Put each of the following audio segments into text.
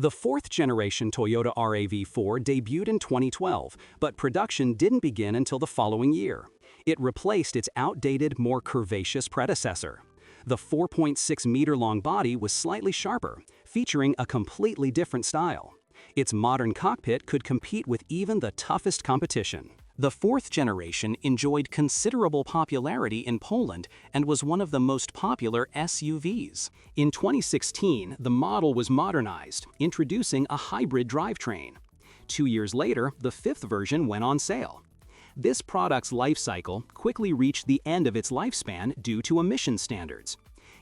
The fourth-generation Toyota RAV4 debuted in 2012, but production didn't begin until the following year. It replaced its outdated, more curvaceous predecessor. The 4.6-meter-long body was slightly sharper, featuring a completely different style. Its modern cockpit could compete with even the toughest competition. The fourth generation enjoyed considerable popularity in Poland and was one of the most popular SUVs. In 2016, the model was modernized, introducing a hybrid drivetrain. 2 years later, the fifth version went on sale. This product's life cycle quickly reached the end of its lifespan due to emission standards.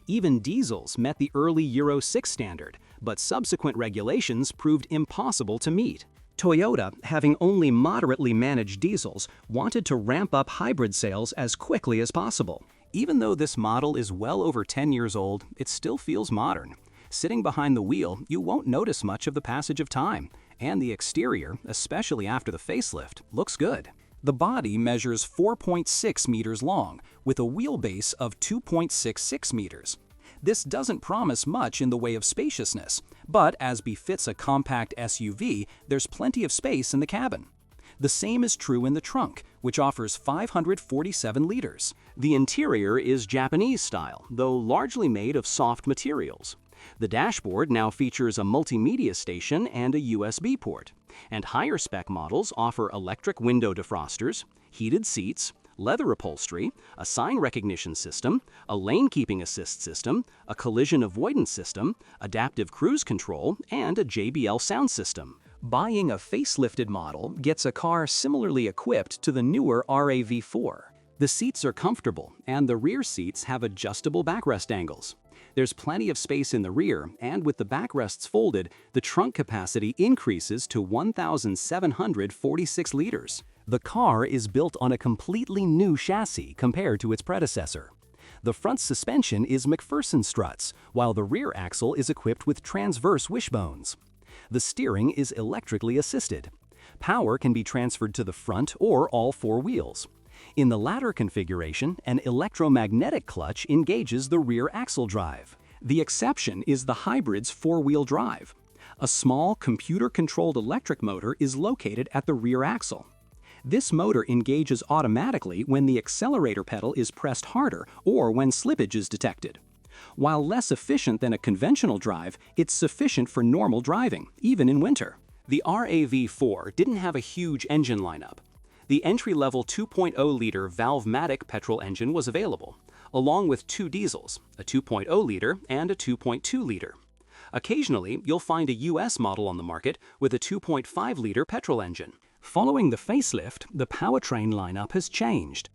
Even diesels met the early Euro 6 standard, but subsequent regulations proved impossible to meet. Toyota, having only moderately managed diesels, wanted to ramp up hybrid sales as quickly as possible. Even though this model is well over 10 years old, it still feels modern. Sitting behind the wheel, you won't notice much of the passage of time, and the exterior, especially after the facelift, looks good. The body measures 4.6 meters long, with a wheelbase of 2.66 meters. This doesn't promise much in the way of spaciousness, but as befits a compact SUV, there's plenty of space in the cabin. The same is true in the trunk, which offers 547 liters. The interior is Japanese style, though largely made of soft materials. The dashboard now features a multimedia station and a USB port, and higher spec models offer electric window defrosters, heated seats, leather upholstery, a sign recognition system, a lane-keeping assist system, a collision avoidance system, adaptive cruise control, and a JBL sound system. Buying a facelifted model gets a car similarly equipped to the newer RAV4. The seats are comfortable, and the rear seats have adjustable backrest angles. There's plenty of space in the rear, and with the backrests folded, the trunk capacity increases to 1,746 liters. The car is built on a completely new chassis compared to its predecessor. The front suspension is McPherson struts, while the rear axle is equipped with transverse wishbones. The steering is electrically assisted. Power can be transferred to the front or all four wheels. In the latter configuration, an electromagnetic clutch engages the rear axle drive. The exception is the hybrid's four-wheel drive. A small, computer-controlled electric motor is located at the rear axle. This motor engages automatically when the accelerator pedal is pressed harder or when slippage is detected. While less efficient than a conventional drive, it's sufficient for normal driving, even in winter. The RAV4 didn't have a huge engine lineup. The entry-level 2.0-liter Valvematic petrol engine was available, along with two diesels, a 2.0-liter and a 2.2-liter. Occasionally, you'll find a US model on the market with a 2.5-liter petrol engine. Following the facelift, the powertrain lineup has changed.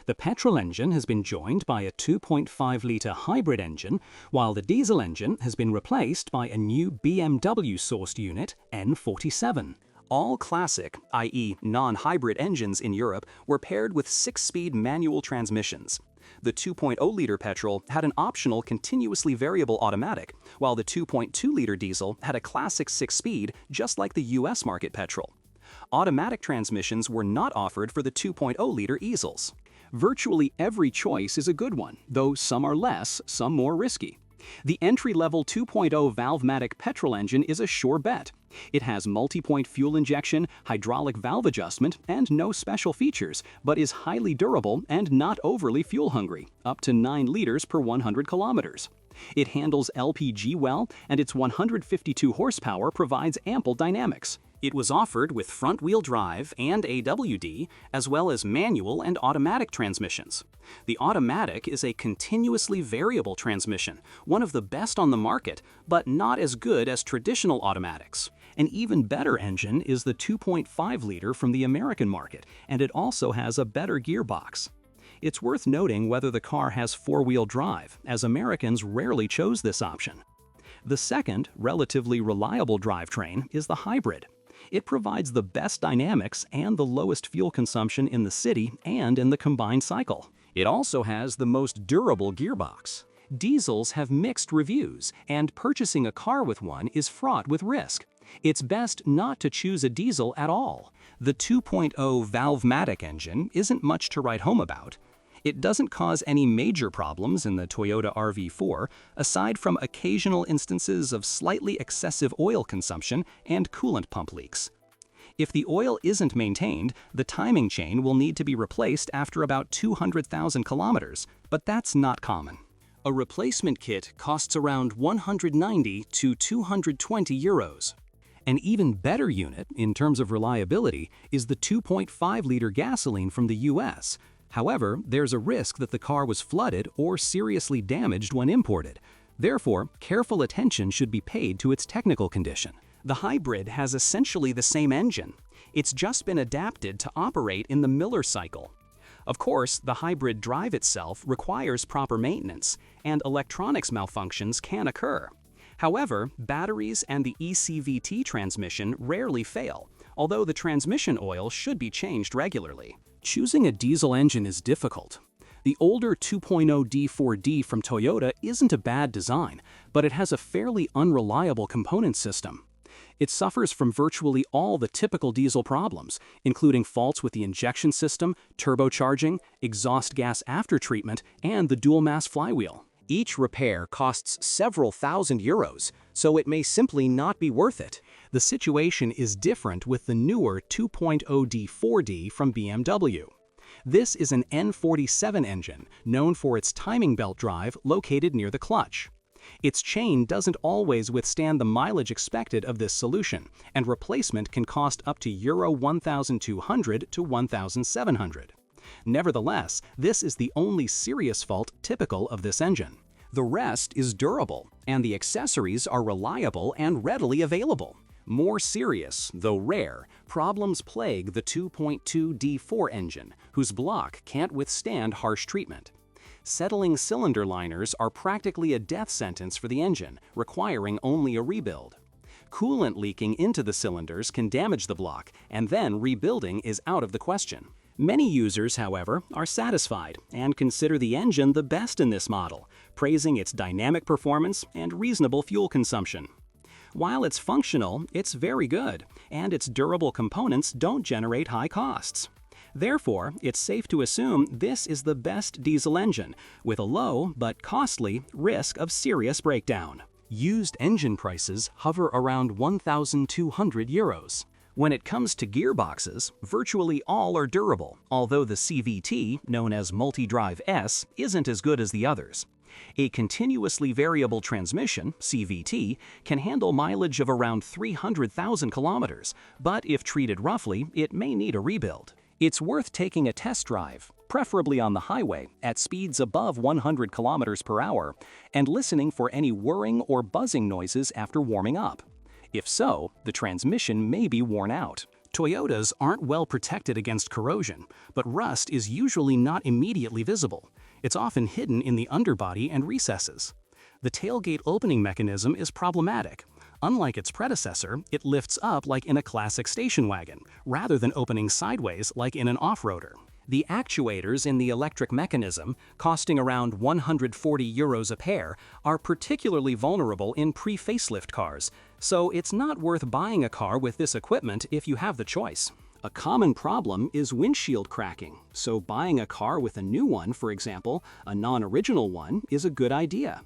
The petrol engine has been joined by a 2.5-liter hybrid engine, while the diesel engine has been replaced by a new BMW-sourced unit, N47. All classic, i.e. non-hybrid engines in Europe were paired with 6-speed manual transmissions. The 2.0-liter petrol had an optional continuously variable automatic, while the 2.2-liter diesel had a classic 6-speed, just like the US market petrol. Automatic transmissions were not offered for the 2.0-liter easels. Virtually every choice is a good one, though some are less, some more risky. The entry-level 2.0 Valvematic petrol engine is a sure bet. It has multi-point fuel injection, hydraulic valve adjustment, and no special features, but is highly durable and not overly fuel-hungry, up to 9 liters per 100 kilometers. It handles LPG well, and its 152 horsepower provides ample dynamics. It was offered with front-wheel drive and AWD, as well as manual and automatic transmissions. The automatic is a continuously variable transmission, one of the best on the market, but not as good as traditional automatics. An even better engine is the 2.5-liter from the American market, and it also has a better gearbox. It's worth noting whether the car has four-wheel drive, as Americans rarely chose this option. The second, relatively reliable drivetrain is the hybrid. It provides the best dynamics and the lowest fuel consumption in the city and in the combined cycle. It also has the most durable gearbox. Diesels have mixed reviews, and purchasing a car with one is fraught with risk. It's best not to choose a diesel at all. The 2.0 Valvematic engine isn't much to write home about. It doesn't cause any major problems in the Toyota RAV4, aside from occasional instances of slightly excessive oil consumption and coolant pump leaks. If the oil isn't maintained, the timing chain will need to be replaced after about 200,000 kilometers, but that's not common. A replacement kit costs around 190 to 220 euros. An even better unit, in terms of reliability, is the 2.5-liter gasoline from the US. However, there's a risk that the car was flooded or seriously damaged when imported. Therefore, careful attention should be paid to its technical condition. The hybrid has essentially the same engine. It's just been adapted to operate in the Miller cycle. Of course, the hybrid drive itself requires proper maintenance, and electronics malfunctions can occur. However, batteries and the ECVT transmission rarely fail, although the transmission oil should be changed regularly. Choosing a diesel engine is difficult. The older 2.0 D4D from Toyota isn't a bad design, but it has a fairly unreliable component system. It suffers from virtually all the typical diesel problems, including faults with the injection system, turbocharging, exhaust gas aftertreatment, and the dual-mass flywheel. Each repair costs several thousand euros, so it may simply not be worth it. The situation is different with the newer 2.0 D4D from BMW. This is an N47 engine, known for its timing belt drive located near the clutch. Its chain doesn't always withstand the mileage expected of this solution, and replacement can cost up to Euro 1,200 to 1,700. Nevertheless, this is the only serious fault typical of this engine. The rest is durable, and the accessories are reliable and readily available. More serious, though rare, problems plague the 2.2 D4 engine, whose block can't withstand harsh treatment. Settling cylinder liners are practically a death sentence for the engine, requiring only a rebuild. Coolant leaking into the cylinders can damage the block, and then rebuilding is out of the question. Many users, however, are satisfied and consider the engine the best in this model, praising its dynamic performance and reasonable fuel consumption. While it's functional, it's very good, and its durable components don't generate high costs. Therefore, it's safe to assume this is the best diesel engine, with a low but costly risk of serious breakdown. Used engine prices hover around 1,200 euros. When it comes to gearboxes, virtually all are durable, although the CVT, known as Multi-Drive S, isn't as good as the others. A continuously variable transmission, CVT, can handle mileage of around 300,000 kilometers, but if treated roughly, it may need a rebuild. It's worth taking a test drive, preferably on the highway, at speeds above 100 kilometers per hour, and listening for any whirring or buzzing noises after warming up. If so, the transmission may be worn out. Toyotas aren't well protected against corrosion, but rust is usually not immediately visible. It's often hidden in the underbody and recesses. The tailgate opening mechanism is problematic. Unlike its predecessor, it lifts up like in a classic station wagon, rather than opening sideways like in an off-roader. The actuators in the electric mechanism, costing around 140 euros a pair, are particularly vulnerable in pre-facelift cars, so it's not worth buying a car with this equipment if you have the choice. A common problem is windshield cracking, so buying a car with a new one, for example, a non-original one, is a good idea.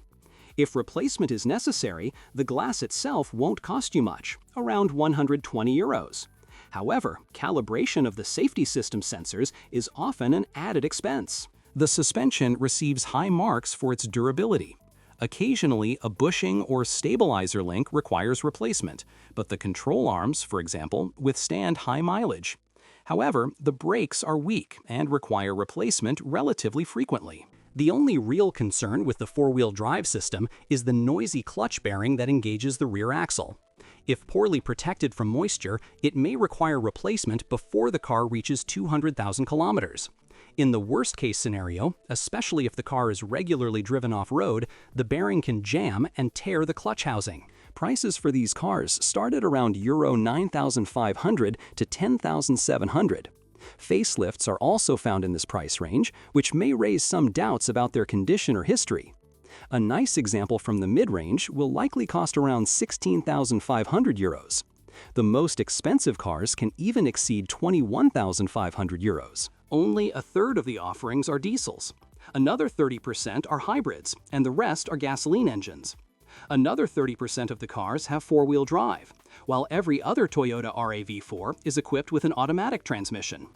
If replacement is necessary, the glass itself won't cost you much, around 120 euros. However, calibration of the safety system sensors is often an added expense. The suspension receives high marks for its durability. Occasionally, a bushing or stabilizer link requires replacement, but the control arms, for example, withstand high mileage. However, the brakes are weak and require replacement relatively frequently. The only real concern with the four-wheel drive system is the noisy clutch bearing that engages the rear axle. If poorly protected from moisture, it may require replacement before the car reaches 200,000 kilometers. In the worst-case scenario, especially if the car is regularly driven off-road, the bearing can jam and tear the clutch housing. Prices for these cars start at around Euro 9,500 to 10,700. Facelifts are also found in this price range, which may raise some doubts about their condition or history. A nice example from the mid-range will likely cost around 16,500 euros. The most expensive cars can even exceed 21,500 euros. Only a third of the offerings are diesels. Another 30% are hybrids, and the rest are gasoline engines. Another 30% of the cars have four-wheel drive, while every other Toyota RAV4 is equipped with an automatic transmission.